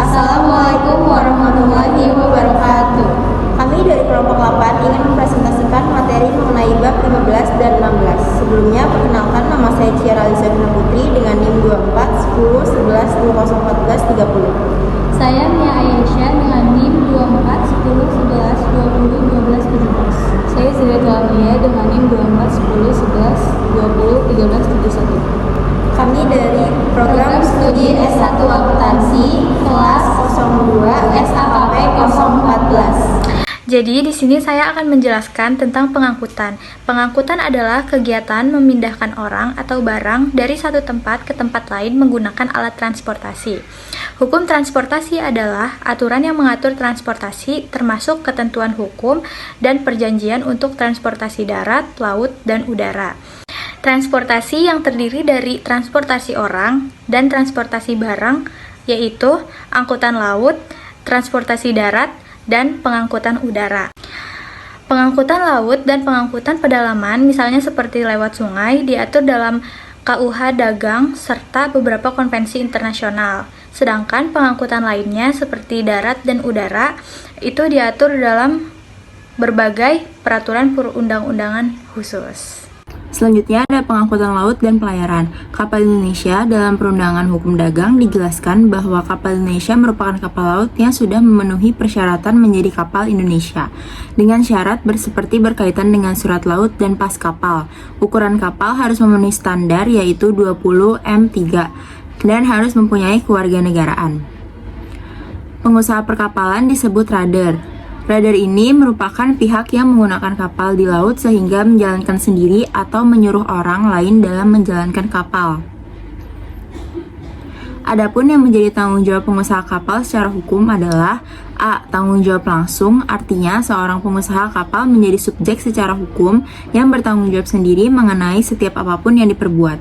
Assalamualaikum warahmatullahi wabarakatuh. Kami dari kelompok 8 ingin mempresentasikan materi mengenai bab 15 dan 16. Sebelumnya, perkenalkan, nama saya Ciara Alizafina Putri dengan NIM 24 10 11 2014 30. Saya Mia Aisyah dengan NIM 24 10 11 20 12 17. Saya Ziratul Amia dengan NIM 24 10 11 20 13 71. Kami dari program studi S1 Akuntansi kelas 02 SAKP 014. Jadi di sini saya akan menjelaskan tentang pengangkutan. Pengangkutan adalah kegiatan memindahkan orang atau barang dari satu tempat ke tempat lain menggunakan alat transportasi. Hukum transportasi adalah aturan yang mengatur transportasi termasuk ketentuan hukum dan perjanjian untuk transportasi darat, laut, dan udara. Transportasi yang terdiri dari transportasi orang dan transportasi barang, yaitu angkutan laut, transportasi darat, dan pengangkutan udara. Pengangkutan laut dan pengangkutan pedalaman, misalnya seperti lewat sungai, diatur dalam KUH Dagang serta beberapa konvensi internasional. Sedangkan pengangkutan lainnya seperti darat dan udara, itu diatur dalam berbagai peraturan perundang-undangan khusus. Selanjutnya ada pengangkutan laut dan pelayaran. Kapal Indonesia dalam Perundangan Hukum Dagang dijelaskan bahwa kapal Indonesia merupakan kapal laut yang sudah memenuhi persyaratan menjadi kapal Indonesia dengan syarat seperti berkaitan dengan surat laut dan pas kapal. Ukuran kapal harus memenuhi standar yaitu 20 M3 dan harus mempunyai kewarganegaraan. Pengusaha perkapalan disebut rudder. Rudder ini merupakan pihak yang menggunakan kapal di laut sehingga menjalankan sendiri atau menyuruh orang lain dalam menjalankan kapal. Adapun yang menjadi tanggung jawab pengusaha kapal secara hukum adalah A. Tanggung jawab langsung, artinya seorang pengusaha kapal menjadi subjek secara hukum yang bertanggung jawab sendiri mengenai setiap apapun yang diperbuat.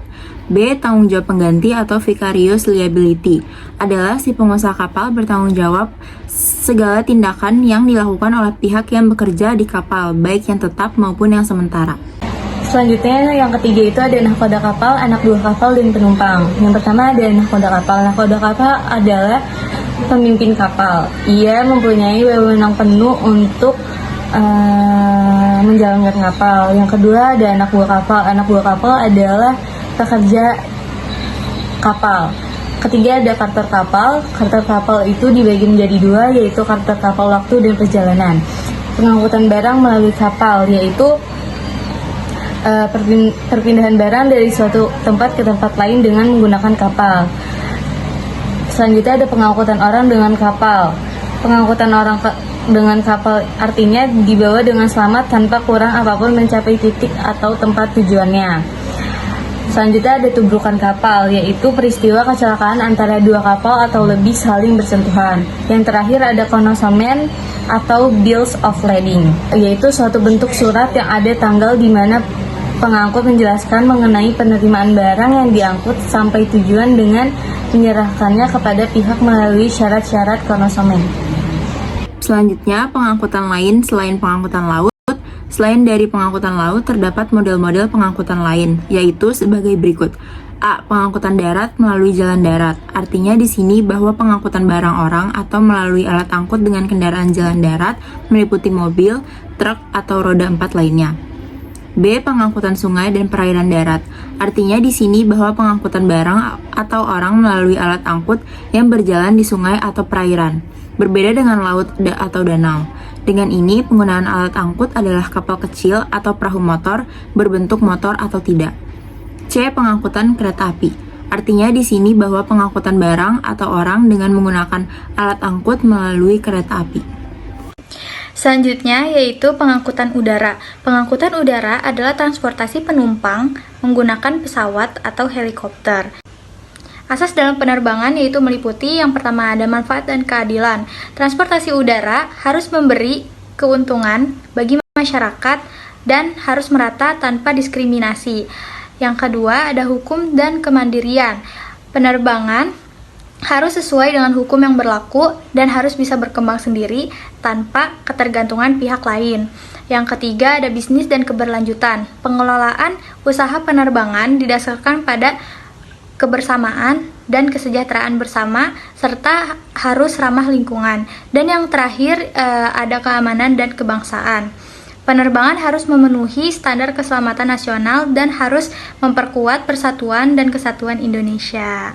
B. Tanggung jawab pengganti atau vicarious liability, adalah si pengusaha kapal bertanggung jawab segala tindakan yang dilakukan oleh pihak yang bekerja di kapal, baik yang tetap maupun yang sementara. Selanjutnya yang ketiga itu ada nahkoda kapal, anak buah kapal, dan penumpang. Yang pertama ada nahkoda kapal. Nahkoda kapal adalah pemimpin kapal. Ia mempunyai wewenang penuh untuk menjalankan kapal. Yang kedua ada anak buah kapal. Anak buah kapal adalah pekerja kapal. Ketiga ada karter kapal. Karter kapal itu dibagi menjadi dua, yaitu karter kapal waktu dan perjalanan. Pengangkutan barang melalui kapal, yaitu perpindahan barang dari suatu tempat ke tempat lain dengan menggunakan kapal. Selanjutnya ada pengangkutan orang dengan kapal. Pengangkutan orang dengan kapal artinya dibawa dengan selamat tanpa kurang apapun mencapai titik atau tempat tujuannya. Selanjutnya ada tubrukan kapal, yaitu peristiwa kecelakaan antara dua kapal atau lebih saling bersentuhan. Yang terakhir ada konnoissement atau bills of lading, yaitu suatu bentuk surat yang ada tanggal di mana pengangkut menjelaskan mengenai penerimaan barang yang diangkut sampai tujuan dengan menyerahkannya kepada pihak melalui syarat-syarat konnoissement. Selanjutnya, pengangkutan lain selain pengangkutan laut. Selain dari pengangkutan laut, terdapat model-model pengangkutan lain, yaitu sebagai berikut. A. Pengangkutan darat melalui jalan darat. Artinya di sini bahwa pengangkutan barang orang atau melalui alat angkut dengan kendaraan jalan darat meliputi mobil, truk, atau roda 4 lainnya. B. Pengangkutan sungai dan perairan darat. Artinya di sini bahwa pengangkutan barang atau orang melalui alat angkut yang berjalan di sungai atau perairan. Berbeda dengan laut atau danau. Dengan ini, penggunaan alat angkut adalah kapal kecil atau perahu motor berbentuk motor atau tidak. C. Pengangkutan kereta api. Artinya di sini bahwa pengangkutan barang atau orang dengan menggunakan alat angkut melalui kereta api. Selanjutnya yaitu pengangkutan udara. Pengangkutan udara adalah transportasi penumpang menggunakan pesawat atau helikopter. Asas dalam penerbangan yaitu meliputi yang pertama ada manfaat dan keadilan. Transportasi udara harus memberi keuntungan bagi masyarakat dan harus merata tanpa diskriminasi. Yang kedua ada hukum dan kemandirian. Penerbangan harus sesuai dengan hukum yang berlaku dan harus bisa berkembang sendiri tanpa ketergantungan pihak lain. Yang ketiga ada bisnis dan keberlanjutan. Pengelolaan usaha penerbangan didasarkan pada kebersamaan dan kesejahteraan bersama, serta harus ramah lingkungan. Dan yang terakhir ada keamanan dan kebangsaan. Penerbangan harus memenuhi standar keselamatan nasional dan harus memperkuat persatuan dan kesatuan Indonesia.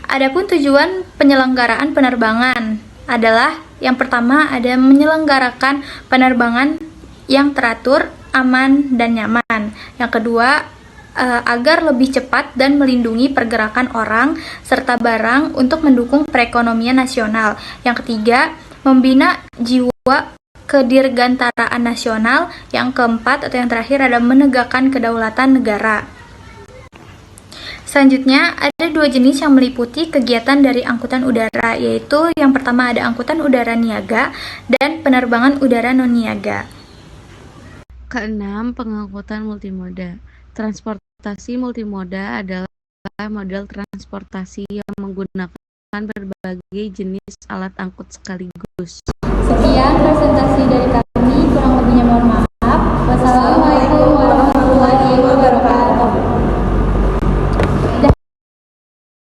Adapun tujuan penyelenggaraan penerbangan adalah yang pertama ada menyelenggarakan penerbangan yang teratur, aman, dan nyaman. Yang kedua, agar lebih cepat dan melindungi pergerakan orang serta barang untuk mendukung perekonomian nasional. Yang ketiga, membina jiwa kedirgantaraan nasional. Yang keempat atau yang terakhir ada menegakkan kedaulatan negara. Selanjutnya, ada dua jenis yang meliputi kegiatan dari angkutan udara, yaitu yang pertama ada angkutan udara niaga dan penerbangan udara non-niaga. Keenam, pengangkutan multimoda. Transportasi multimoda adalah model transportasi yang menggunakan berbagai jenis alat angkut sekaligus. Sekian presentasi dari kami.